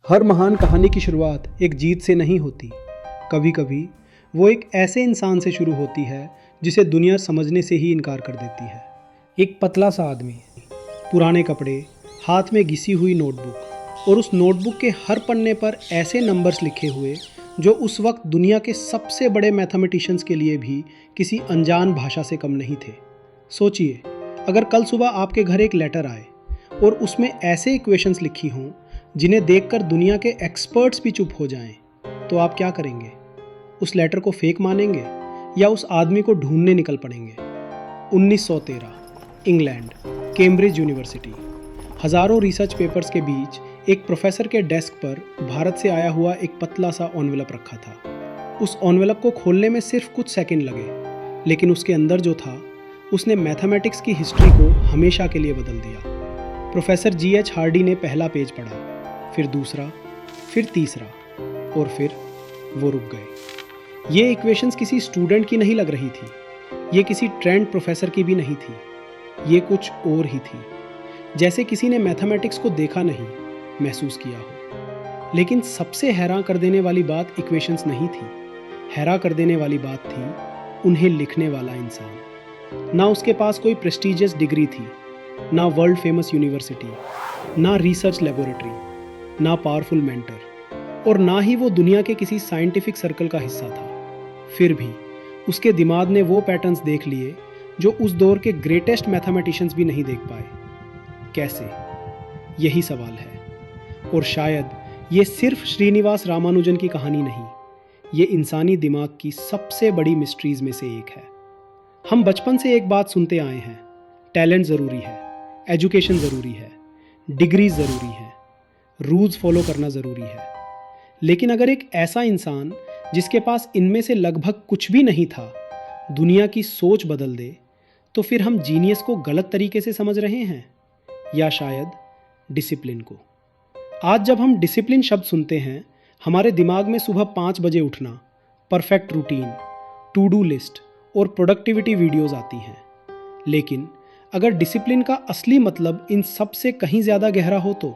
हर महान कहानी की शुरुआत एक जीत से नहीं होती। कभी कभी वो एक ऐसे इंसान से शुरू होती है जिसे दुनिया समझने से ही इनकार कर देती है। एक पतला सा आदमी, पुराने कपड़े, हाथ में घिसी हुई नोटबुक और उस नोटबुक के हर पन्ने पर ऐसे नंबर्स लिखे हुए जो उस वक्त दुनिया के सबसे बड़े मैथमेटिशियंस के लिए भी किसी अनजान भाषा से कम नहीं थे। सोचिए, अगर कल सुबह आपके घर एक लेटर आए और उसमें ऐसे इक्वेशंस लिखी हों जिन्हें देखकर दुनिया के एक्सपर्ट्स भी चुप हो जाएं, तो आप क्या करेंगे? उस लेटर को फेक मानेंगे या उस आदमी को ढूंढने निकल पड़ेंगे? 1913, इंग्लैंड, कैम्ब्रिज यूनिवर्सिटी। हजारों रिसर्च पेपर्स के बीच एक प्रोफेसर के डेस्क पर भारत से आया हुआ एक पतला सा एनवेलप रखा था। उस एनवेलप को खोलने में सिर्फ कुछ सेकंड लगे, लेकिन उसके अंदर जो था उसने मैथमेटिक्स की हिस्ट्री को हमेशा के लिए बदल दिया। Professor G.H. हार्डी ने पहला पेज पढ़ा, फिर दूसरा, फिर तीसरा, और फिर वो रुक गए। ये इक्वेशंस किसी स्टूडेंट की नहीं लग रही थी, ये किसी ट्रेंड प्रोफेसर की भी नहीं थी, ये कुछ और ही थी। जैसे किसी ने मैथमेटिक्स को देखा नहीं, महसूस किया हो। लेकिन सबसे हैरान कर देने वाली बात इक्वेशंस नहीं थी, हैरान कर देने वाली बात थी उन्हें लिखने वाला इंसान। ना उसके पास कोई प्रेस्टीजियस डिग्री थी, ना वर्ल्ड फेमस यूनिवर्सिटी, ना रिसर्च लेबोरेटरी, ना पावरफुल मेंटर, और ना ही वो दुनिया के किसी साइंटिफिक सर्कल का हिस्सा था। फिर भी उसके दिमाग ने वो पैटर्न्स देख लिए जो उस दौर के ग्रेटेस्ट मैथमेटिशियंस भी नहीं देख पाए। कैसे? यही सवाल है। और शायद ये सिर्फ श्रीनिवास रामानुजन की कहानी नहीं, ये इंसानी दिमाग की सबसे बड़ी मिस्ट्रीज में से एक है। हम बचपन से एक बात सुनते आए हैं, टैलेंट ज़रूरी है, एजुकेशन ज़रूरी है, डिग्री ज़रूरी है, रूल्स फॉलो करना ज़रूरी है। लेकिन अगर एक ऐसा इंसान जिसके पास इनमें से लगभग कुछ भी नहीं था दुनिया की सोच बदल दे, तो फिर हम जीनियस को गलत तरीके से समझ रहे हैं, या शायद डिसिप्लिन को। आज जब हम डिसिप्लिन शब्द सुनते हैं, हमारे दिमाग में सुबह 5 बजे उठना, perfect routine, to do list और प्रोडक्टिविटी वीडियोस आती हैं। लेकिन अगर डिसिप्लिन का असली मतलब इन सब से कहीं ज़्यादा गहरा हो, तो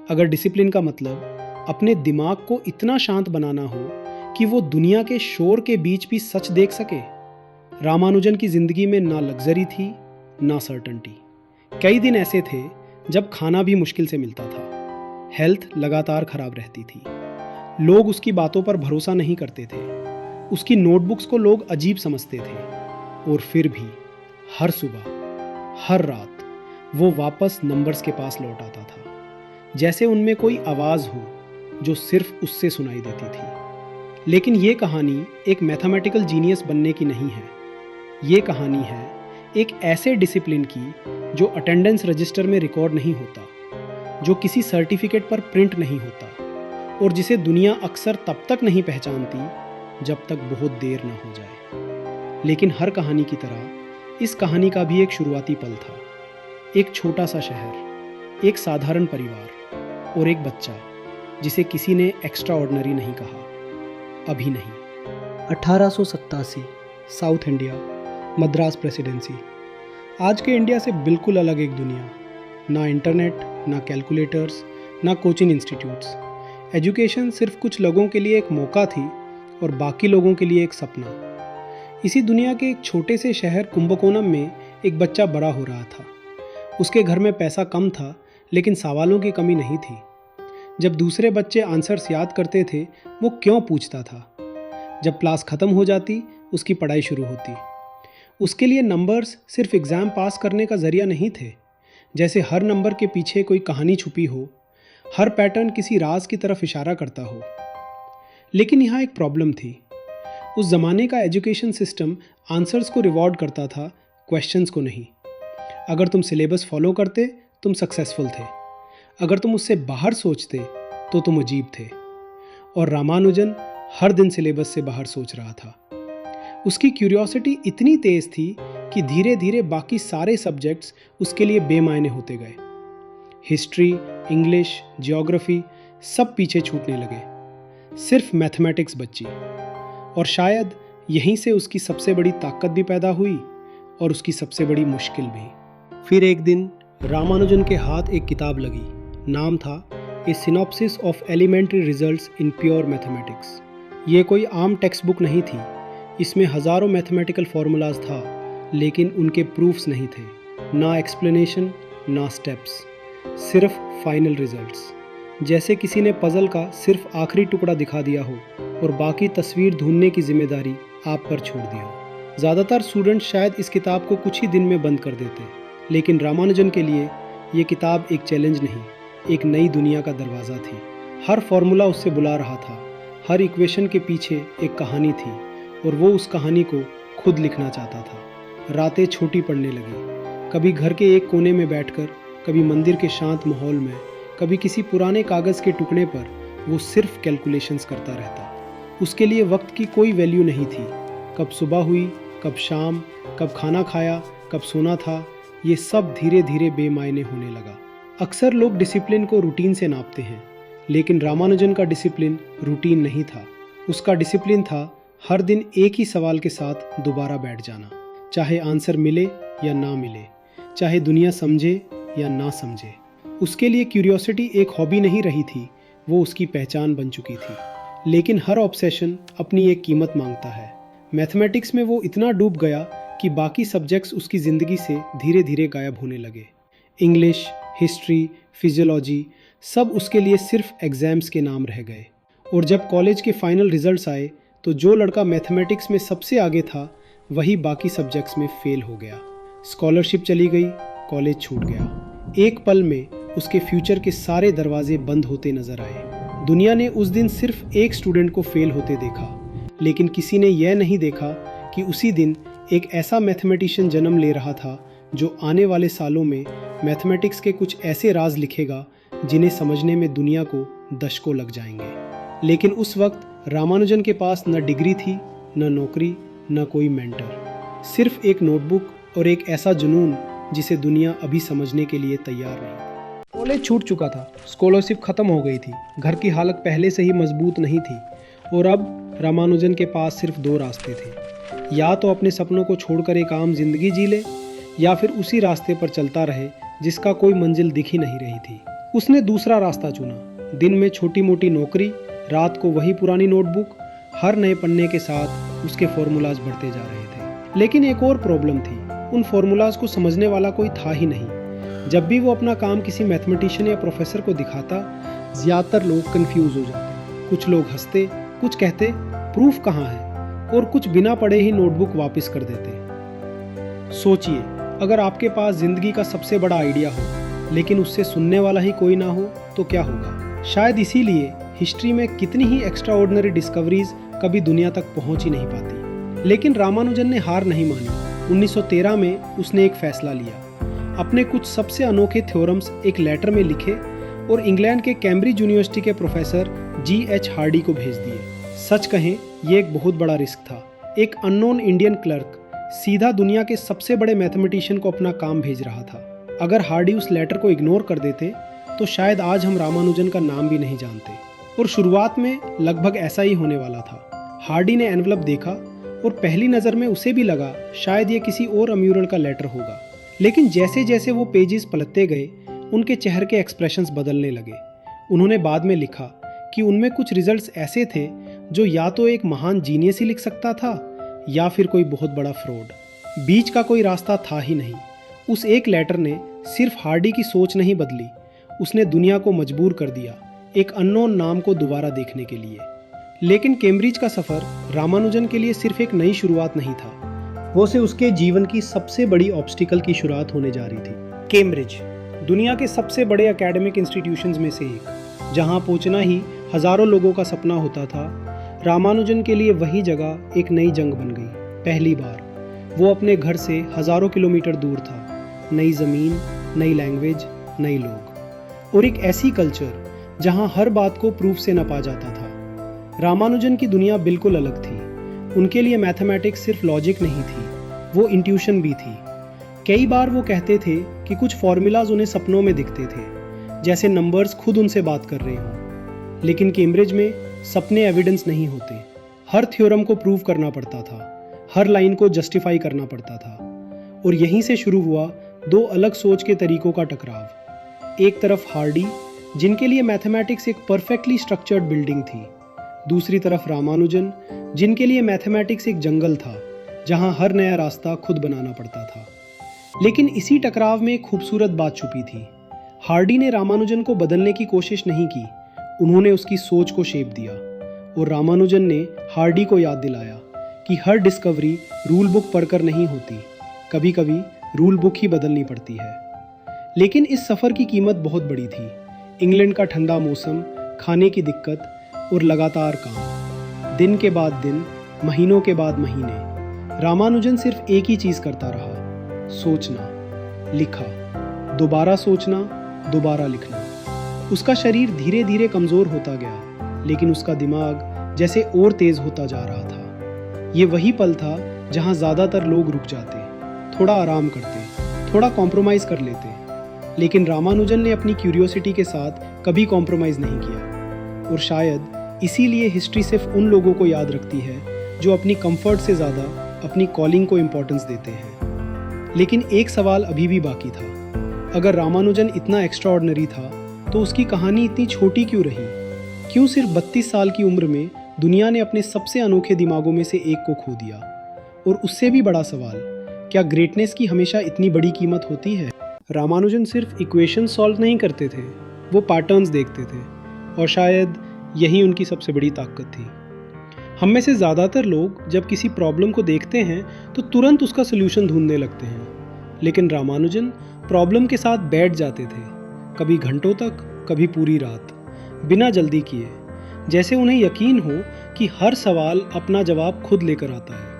अगर डिसिप्लिन का मतलब अपने दिमाग को इतना शांत बनाना हो कि वो दुनिया के शोर के बीच भी सच देख सके। रामानुजन की जिंदगी में ना लग्जरी थी, ना सर्टेनिटी। कई दिन ऐसे थे जब खाना भी मुश्किल से मिलता था, हेल्थ लगातार खराब रहती थी, लोग उसकी बातों पर भरोसा नहीं करते थे, उसकी नोटबुक्स को लोग अजीब समझते थे, और फिर भी हर सुबह, हर रात वो वापस नंबर्स के पास लौट आता था, जैसे उनमें कोई आवाज़ हो जो सिर्फ उससे सुनाई देती थी। लेकिन ये कहानी एक मैथमेटिकल जीनियस बनने की नहीं है, ये कहानी है एक ऐसे डिसिप्लिन की जो अटेंडेंस रजिस्टर में रिकॉर्ड नहीं होता, जो किसी सर्टिफिकेट पर प्रिंट नहीं होता, और जिसे दुनिया अक्सर तब तक नहीं पहचानती जब तक बहुत देर ना हो जाए। लेकिन हर कहानी की तरह इस कहानी का भी एक शुरुआती पल था। एक छोटा सा शहर, एक साधारण परिवार और एक बच्चा जिसे किसी ने एक्स्ट्रा ऑर्डिनरी नहीं कहा, अभी नहीं। 1887, साउथ इंडिया, मद्रास प्रेसिडेंसी। आज के इंडिया से बिल्कुल अलग एक दुनिया। ना इंटरनेट, ना कैलकुलेटर्स, ना कोचिंग इंस्टीट्यूट्स। एजुकेशन सिर्फ कुछ लोगों के लिए एक मौका थी और बाकी लोगों के लिए एक सपना। इसी दुनिया के एक छोटे से शहर कुंभकोणम में एक बच्चा बड़ा हो रहा था। उसके घर में पैसा कम था, लेकिन सवालों की कमी नहीं थी। जब दूसरे बच्चे आंसर्स याद करते थे, वो क्यों पूछता था। जब क्लास ख़त्म हो जाती, उसकी पढ़ाई शुरू होती। उसके लिए नंबर्स सिर्फ एग्ज़ाम पास करने का ज़रिया नहीं थे। जैसे हर नंबर के पीछे कोई कहानी छुपी हो, हर पैटर्न किसी राज की तरफ इशारा करता हो। लेकिन यहाँ एक प्रॉब्लम थी। उस ज़माने का एजुकेशन सिस्टम आंसर्स को रिवॉर्ड करता था, क्वेश्चंस को नहीं। अगर तुम सिलेबस फॉलो करते, तुम सक्सेसफुल थे। अगर तुम उससे बाहर सोचते, तो तुम अजीब थे। और रामानुजन हर दिन सिलेबस से बाहर सोच रहा था। उसकी क्यूरियोसिटी इतनी तेज थी कि धीरे धीरे बाकी सारे सब्जेक्ट्स उसके लिए बेमायने होते गए। हिस्ट्री, इंग्लिश, जियोग्राफी सब पीछे छूटने लगे, सिर्फ मैथमेटिक्स बची। और शायद यहीं से उसकी सबसे बड़ी ताकत भी पैदा हुई और उसकी सबसे बड़ी मुश्किल भी। फिर एक दिन रामानुजन के हाथ एक किताब लगी, नाम था a synopsis of elementary results in pure mathematics. ये कोई आम टेक्स्ट बुक नहीं थी। इसमें हज़ारों मैथमेटिकल फार्मूलाज था, लेकिन उनके प्रूफ्स नहीं थे। ना एक्सप्लेनेशन, ना स्टेप्स, सिर्फ फाइनल रिजल्ट्स। जैसे किसी ने पज़ल का सिर्फ आखिरी टुकड़ा दिखा दिया हो और बाकी तस्वीर ढूंढने की जिम्मेदारी आप पर छोड़ दी हो। ज़्यादातर स्टूडेंट शायद इस किताब को कुछ ही दिन में बंद कर देते, लेकिन रामानुजन के लिए ये किताब एक चैलेंज नहीं, एक नई दुनिया का दरवाज़ा थी। हर फॉर्मूला उससे बुला रहा था, हर इक्वेशन के पीछे एक कहानी थी और वो उस कहानी को खुद लिखना चाहता था। रातें छोटी पड़ने लगी, कभी घर के एक कोने में बैठकर, कभी मंदिर के शांत माहौल में, कभी किसी पुराने कागज़ के टुकड़े पर वो सिर्फ कैलकुलेशंस करता रहता। उसके लिए वक्त की कोई वैल्यू नहीं थी। कब सुबह हुई, कब शाम, कब खाना खाया, कब सोना था, ये सब धीरे धीरे बेमायने होने लगा। अक्सर लोग डिसिप्लिन को रूटीन से नापते हैं, लेकिन रामानुजन का डिसिप्लिन रूटीन नहीं था। उसका डिसिप्लिन था हर दिन एक ही सवाल के साथ दोबारा बैठ जाना, चाहे आंसर मिले या ना मिले, चाहे दुनिया समझे या ना समझे। उसके लिए क्यूरियोसिटी एक हॉबी नहीं रही थी, वो उसकी पहचान बन चुकी थी। लेकिन हर ऑब्सेशन अपनी एक कीमत मांगता है। मैथमेटिक्स में वो इतना डूब गया कि बाकी सब्जेक्ट्स उसकी ज़िंदगी से धीरे धीरे गायब होने लगे। इंग्लिश, हिस्ट्री, फिजियोलॉजी, सब उसके लिए सिर्फ एग्ज़ाम्स के नाम रह गए। और जब कॉलेज के फाइनल रिजल्ट्स आए तो जो लड़का मैथमेटिक्स में सबसे आगे था, वही बाकी सब्जेक्ट्स में फेल हो गया। स्कॉलरशिप चली गई, कॉलेज छूट गया। एक पल में उसके फ्यूचर के सारे दरवाजे बंद होते नजर आए। दुनिया ने उस दिन सिर्फ एक स्टूडेंट को फेल होते देखा, लेकिन किसी ने यह नहीं देखा कि उसी दिन एक ऐसा मैथमेटिशियन जन्म ले रहा था जो आने वाले सालों में मैथमेटिक्स के कुछ ऐसे राज लिखेगा जिन्हें समझने में दुनिया को दशकों लग जाएंगे। लेकिन उस वक्त रामानुजन के पास न डिग्री थी, न नौकरी, न कोई मेंटर, सिर्फ एक नोटबुक और एक ऐसा जुनून जिसे दुनिया अभी समझने के लिए तैयार नहीं। कॉलेज छूट चुका था, स्कॉलरशिप खत्म हो गई थी, घर की हालत पहले से ही मजबूत नहीं थी और अब रामानुजन के पास सिर्फ दो रास्ते थे। या तो अपने सपनों को छोड़कर एक आम जिंदगी जी ले, या फिर उसी रास्ते पर चलता रहे जिसका कोई मंजिल दिख ही नहीं रही थी। उसने दूसरा रास्ता चुना। दिन में छोटी मोटी नौकरी, रात को वही पुरानी नोटबुक। हर नए पन्ने के साथ उसके फॉर्मूलाज बढ़ते जा रहे थे। लेकिन एक और प्रॉब्लम थी, उन फॉर्मूलाज को समझने वाला कोई था ही नहीं। जब भी वो अपना काम किसी मैथमेटिशियन या प्रोफेसर को दिखाता, ज़्यादातर लोग कंफ्यूज हो जाते। कुछ लोग हंसते, कुछ कहते प्रूफ कहाँ है, और कुछ बिना पढ़े ही नोटबुक वापस कर देते। सोचिए, अगर आपके पास ज़िंदगी का सबसे बड़ा आइडिया हो, लेकिन उससे सुनने वाला ही कोई ना हो, तो क्या होगा? शायद इसीलिए हिस्ट्री में कितनी ही एक्स्ट्राऑर्डिनरी डिस्कवरीज कभी दुनिया तक पहुंच ही नहीं पाती। लेकिन रामानुजन ने हार नहीं मानी। 1913 में उसने एक फैसला लिया। अपने कुछ सबसे अनोखे थ्योरम्स एक लेटर में लिखे और इंग्लैंड के कैम्ब्रिज यूनिवर्सिटी के प्रोफेसर G.H. हार्डी को भेज दिए। सच कहें, ये एक बहुत बड़ा रिस्क था। एक अननोन इंडियन क्लर्क सीधा दुनिया के सबसे बड़े मैथमेटिशियन को अपना काम भेज रहा था। अगर हार्डी उस लेटर को इग्नोर कर देते तो शायद आज हम रामानुजन का नाम भी नहीं जानते। और शुरुआत में लगभग ऐसा ही होने वाला था। हार्डी ने एनवलप देखा और पहली नज़र में उसे भी लगा शायद ये किसी और अम्यूरल का लेटर होगा। लेकिन जैसे जैसे वो पेजेस पलटते गए, उनके चेहरे के एक्सप्रेशंस बदलने लगे। उन्होंने बाद में लिखा कि उनमें कुछ रिजल्ट्स ऐसे थे जो या तो एक महान जीनियस ही लिख सकता था या फिर कोई बहुत बड़ा फ्रॉड। बीच का कोई रास्ता था ही नहीं। उस एक लेटर ने सिर्फ हार्डी की सोच नहीं बदली, उसने दुनिया को मजबूर कर दिया एक अननोन नाम को दोबारा देखने के लिए। लेकिन कैम्ब्रिज का सफ़र रामानुजन के लिए सिर्फ एक नई शुरुआत नहीं था, वो से उसके जीवन की सबसे बड़ी ऑब्स्टिकल की शुरुआत होने जा रही थी। कैम्ब्रिज दुनिया के सबसे बड़े एकेडमिक इंस्टीट्यूशंस में से एक, जहां पहुंचना ही हज़ारों लोगों का सपना होता था। रामानुजन के लिए वही जगह एक नई जंग बन गई। पहली बार वो अपने घर से हज़ारों किलोमीटर दूर था। नई ज़मीन, नई लैंग्वेज, नए लोग, और एक ऐसी कल्चर जहां हर बात को प्रूफ से नपा जाता था। रामानुजन की दुनिया बिल्कुल अलग थी। उनके लिए मैथमेटिक्स सिर्फ लॉजिक नहीं थी, वो इंट्यूशन भी थी। कई बार वो कहते थे कि कुछ फॉर्मूलाज उन्हें सपनों में दिखते थे, जैसे नंबर्स खुद उनसे बात कर रहे हों। लेकिन कैम्ब्रिज में सपने एविडेंस नहीं होते। हर थ्योरम को प्रूव करना पड़ता था, हर लाइन को जस्टिफाई करना पड़ता था। और यहीं से शुरू हुआ दो अलग सोच के तरीकों का टकराव। एक तरफ हार्डी जिनके लिए मैथमेटिक्स एक परफेक्टली स्ट्रक्चर्ड बिल्डिंग थी। दूसरी तरफ रामानुजन, जिनके लिए मैथमेटिक्स एक जंगल था जहां हर नया रास्ता खुद बनाना पड़ता था। लेकिन इसी टकराव में एक खूबसूरत बात छुपी थी। हार्डी ने रामानुजन को बदलने की कोशिश नहीं की, उन्होंने उसकी सोच को शेप दिया। और रामानुजन ने हार्डी को याद दिलाया कि हर डिस्कवरी रूल बुक पढ़कर नहीं होती, कभी कभी रूल बुक ही बदलनी पड़ती है। लेकिन इस सफ़र की कीमत बहुत बड़ी थी। इंग्लैंड का ठंडा मौसम, खाने की दिक्कत और लगातार काम, दिन के बाद दिन, महीनों के बाद महीने। रामानुजन सिर्फ एक ही चीज़ करता रहा, सोचना, लिखा, दोबारा सोचना, दोबारा लिखना। उसका शरीर धीरे धीरे कमज़ोर होता गया, लेकिन उसका दिमाग जैसे और तेज़ होता जा रहा था। ये वही पल था जहाँ ज़्यादातर लोग रुक जाते, थोड़ा आराम करते, थोड़ा कॉम्प्रोमाइज़ कर लेते। लेकिन रामानुजन ने अपनी क्यूरियोसिटी के साथ कभी कॉम्प्रोमाइज़ नहीं किया। और शायद इसीलिए हिस्ट्री सिर्फ उन लोगों को याद रखती है जो अपनी कंफर्ट से ज़्यादा अपनी कॉलिंग को इम्पोर्टेंस देते हैं। लेकिन एक सवाल अभी भी बाकी था। अगर रामानुजन इतना एक्स्ट्राऑर्डिनरी था तो उसकी कहानी इतनी छोटी क्यों रही? क्यों सिर्फ 32 साल की उम्र में दुनिया ने अपने सबसे अनोखे दिमागों में से एक को खो दिया? और उससे भी बड़ा सवाल, क्या ग्रेटनेस की हमेशा इतनी बड़ी कीमत होती है? रामानुजन सिर्फ इक्वेशन सॉल्व नहीं करते थे, वो पैटर्न्स देखते थे। और शायद यही उनकी सबसे बड़ी ताकत थी। हम में से ज़्यादातर लोग जब किसी प्रॉब्लम को देखते हैं तो तुरंत उसका सलूशन ढूंढने लगते हैं। लेकिन रामानुजन प्रॉब्लम के साथ बैठ जाते थे, कभी घंटों तक, कभी पूरी रात, बिना जल्दी किए, जैसे उन्हें यकीन हो कि हर सवाल अपना जवाब खुद लेकर आता है।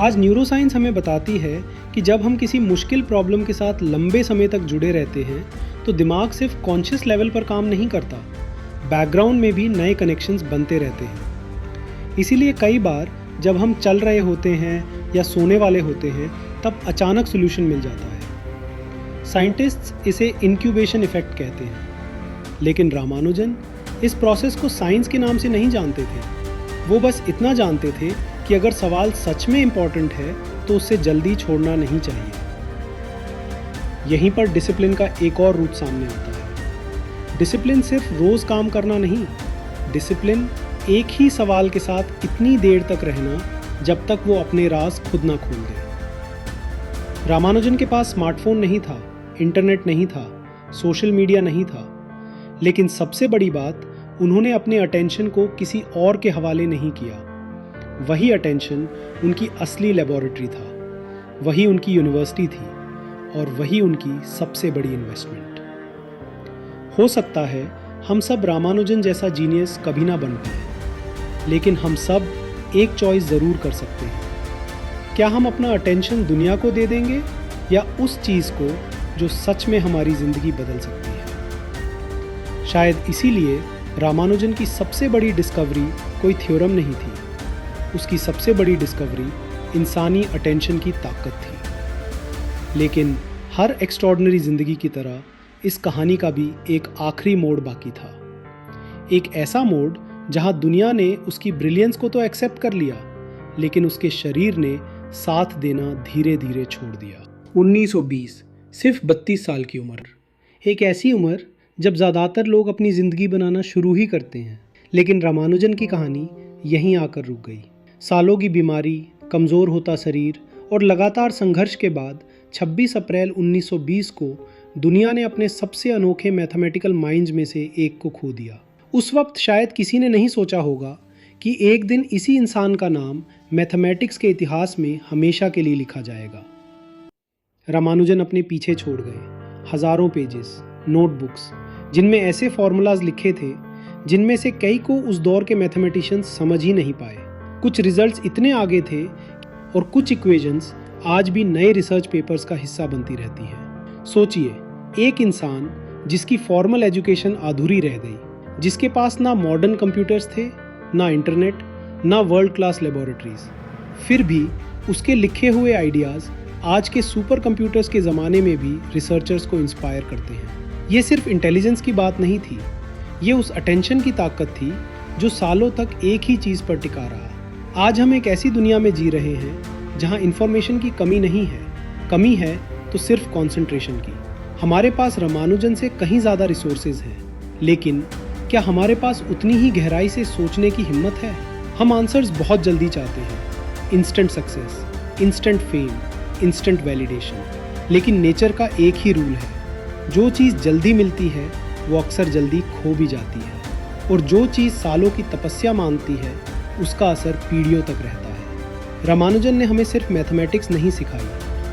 आज न्यूरोसाइंस हमें बताती है कि जब हम किसी मुश्किल प्रॉब्लम के साथ लंबे समय तक जुड़े रहते हैं तो दिमाग सिर्फ कॉन्शियस लेवल पर काम नहीं करता, बैकग्राउंड में भी नए कनेक्शंस बनते रहते हैं। इसीलिए कई बार जब हम चल रहे होते हैं या सोने वाले होते हैं तब अचानक सॉल्यूशन मिल जाता है। साइंटिस्ट्स इसे इंक्यूबेशन इफेक्ट कहते हैं। लेकिन रामानुजन इस प्रोसेस को साइंस के नाम से नहीं जानते थे। वो बस इतना जानते थे कि अगर सवाल सच में इम्पॉर्टेंट है तो उससे जल्दी छोड़ना नहीं चाहिए। यहीं पर डिसिप्लिन का एक और रूप सामने आता है। डिसिप्लिन सिर्फ रोज़ काम करना नहीं, डिसिप्लिन एक ही सवाल के साथ इतनी देर तक रहना जब तक वो अपने राज खुद ना खोल दे। रामानुजन के पास स्मार्टफोन नहीं था, इंटरनेट नहीं था, सोशल मीडिया नहीं था, लेकिन सबसे बड़ी बात, उन्होंने अपने अटेंशन को किसी और के हवाले नहीं किया। वही अटेंशन उनकी असली लेबोरेटरी था, वही उनकी यूनिवर्सिटी थी और वही उनकी सबसे बड़ी इन्वेस्टमेंट। हो सकता है हम सब रामानुजन जैसा जीनियस कभी ना बन पाए, लेकिन हम सब एक चॉइस ज़रूर कर सकते हैं। क्या हम अपना अटेंशन दुनिया को दे देंगे या उस चीज़ को जो सच में हमारी ज़िंदगी बदल सकती है? शायद इसीलिए रामानुजन की सबसे बड़ी डिस्कवरी कोई थ्योरम नहीं थी, उसकी सबसे बड़ी डिस्कवरी इंसानी अटेंशन की ताकत थी। लेकिन हर एक्स्ट्रॉर्डिनरी ज़िंदगी की तरह इस कहानी का भी एक आखिरी मोड़ बाकी था। एक ऐसा मोड़ जहां दुनिया ने उसकी ब्रिलियंस को तो एक्सेप्ट कर लिया, लेकिन उसके शरीर ने साथ देना धीरे धीरे छोड़ दिया। 1920, सिर्फ 32 साल की उम्र, एक ऐसी उम्र जब ज़्यादातर लोग अपनी ज़िंदगी बनाना शुरू ही करते हैं। लेकिन रामानुजन की कहानी यहीं आकर रुक गई। सालों की बीमारी, कमज़ोर होता शरीर और लगातार संघर्ष के बाद 26 अप्रैल 1920 को दुनिया ने अपने सबसे अनोखे मैथमेटिकल माइंड्स में से एक को खो दिया। उस वक्त शायद किसी ने नहीं सोचा होगा कि एक दिन इसी इंसान का नाम मैथमेटिक्स के इतिहास में हमेशा के लिए लिखा जाएगा। रामानुजन अपने पीछे छोड़ गए हज़ारों पेजेस, नोटबुक्स, जिनमें ऐसे फॉर्मूलाज लिखे थे जिनमें से कई को उस दौर के मैथमेटिशियंस समझ ही नहीं पाए। कुछ रिजल्ट्स इतने आगे थे और कुछ इक्वेशंस आज भी नए रिसर्च पेपर्स का हिस्सा बनती रहती हैं। सोचिए, एक इंसान जिसकी फॉर्मल एजुकेशन अधूरी रह गई, जिसके पास ना मॉडर्न कंप्यूटर्स थे, ना इंटरनेट, ना वर्ल्ड क्लास लेबोरेटरीज, फिर भी उसके लिखे हुए आइडियाज़ आज के सुपर कंप्यूटर्स के ज़माने में भी रिसर्चर्स को इंस्पायर करते हैं। ये सिर्फ इंटेलिजेंस की बात नहीं थी, ये उस अटेंशन की ताकत थी जो सालों तक एक ही चीज़ पर टिका रहा। आज हम एक ऐसी दुनिया में जी रहे हैं जहां इंफॉर्मेशन की कमी नहीं है, कमी है तो सिर्फ कंसंट्रेशन की। हमारे पास रामानुजन से कहीं ज़्यादा रिसोर्सेज हैं, लेकिन क्या हमारे पास उतनी ही गहराई से सोचने की हिम्मत है? हम आंसर्स बहुत जल्दी चाहते हैं, instant success, instant fame, instant validation. लेकिन नेचर का एक ही रूल है, जो चीज़ जल्दी मिलती है वो अक्सर जल्दी खो भी जाती है, और जो चीज़ सालों की तपस्या मांगती है उसका असर पीढ़ियों तक रहता है। रामानुजन ने हमें सिर्फ मैथमेटिक्स नहीं सिखाई,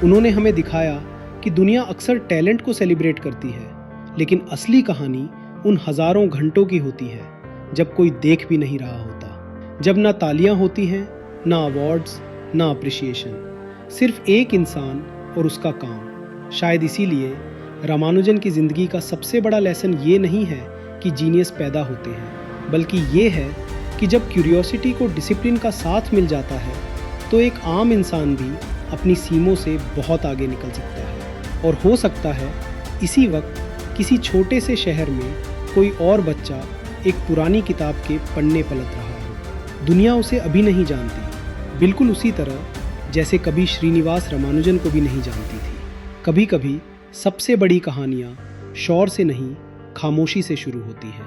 उन्होंने हमें दिखाया कि दुनिया अक्सर टैलेंट को सेलिब्रेट करती है, लेकिन असली कहानी उन हज़ारों घंटों की होती है जब कोई देख भी नहीं रहा होता, जब ना तालियां होती हैं, ना अवार्ड्स, ना अप्रिसिएशन, सिर्फ एक इंसान और उसका काम। शायद इसीलिए रामानुजन की ज़िंदगी का सबसे बड़ा लेसन ये नहीं है कि जीनियस पैदा होते हैं, बल्कि ये है कि जब क्यूरियोसिटी को डिसिप्लिन का साथ मिल जाता है तो एक आम इंसान भी अपनी सीमों से बहुत आगे निकल सकता है। और हो सकता है इसी वक्त किसी छोटे से शहर में कोई और बच्चा एक पुरानी किताब के पन्ने पलट रहा हो। दुनिया उसे अभी नहीं जानती, बिल्कुल उसी तरह जैसे कभी श्रीनिवास रामानुजन को भी नहीं जानती थी। कभी कभी सबसे बड़ी कहानियाँ शोर से नहीं, खामोशी से शुरू होती है।